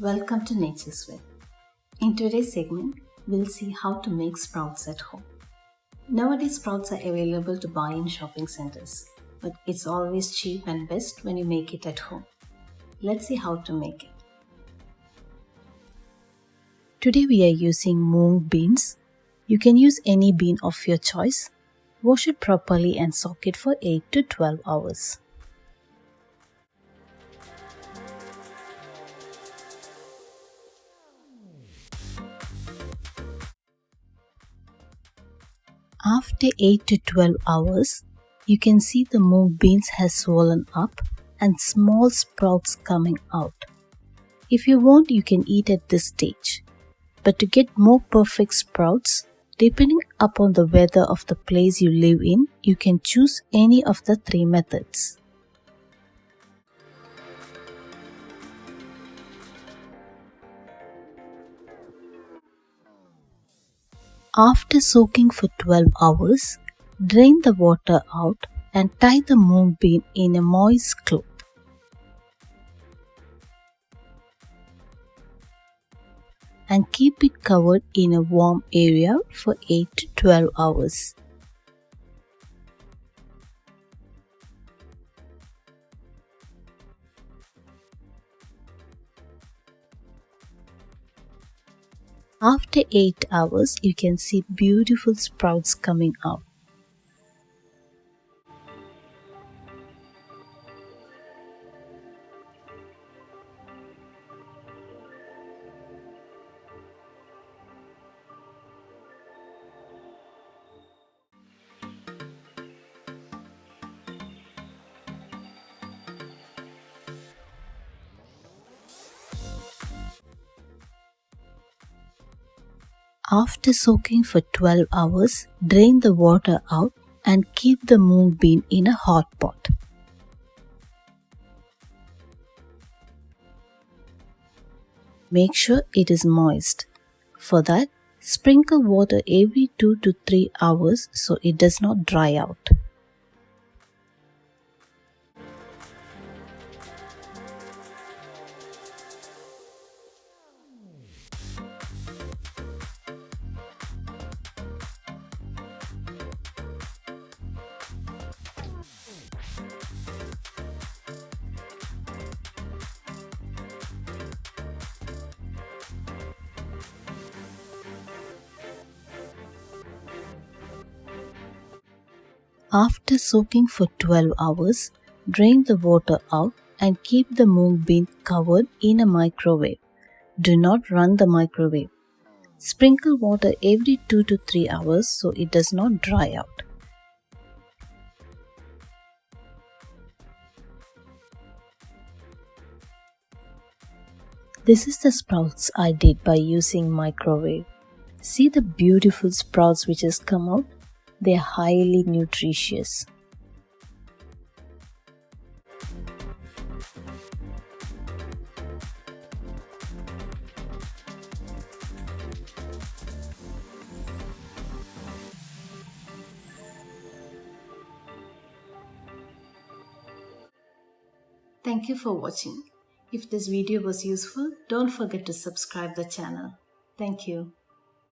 Welcome to Nature's Way. In today's segment, we'll see how to make sprouts at home. Nowadays, sprouts are available to buy in shopping centers, but it's always cheap and best when you make it at home. Let's see how to make it. Today we are using mung beans. You can use any bean of your choice. Wash it properly and soak it for 8 to 12 hours. After 8 to 12 hours, you can see the mung beans has swollen up and small sprouts coming out. If you want, you can eat at this stage. But to get more perfect sprouts, depending upon the weather of the place you live in, you can choose any of the 3 methods. After soaking for 12 hours, drain the water out and tie the mung bean in a moist cloth. And keep it covered in a warm area for 8 to 12 hours. After 8 hours, you can see beautiful sprouts coming out. After soaking for 12 hours, drain the water out and keep the mung bean in a hot pot. Make sure it is moist. For that, sprinkle water every 2 to 3 hours so it does not dry out. After soaking for 12 hours, drain the water out and keep the mung bean covered in a microwave. Do not run the microwave. Sprinkle water every 2 to 3 hours so it does not dry out. This is the sprouts I did by using microwave. See the beautiful sprouts which has come out? They are highly nutritious. Thank you for watching. If this video was useful, don't forget to subscribe the channel. Thank you.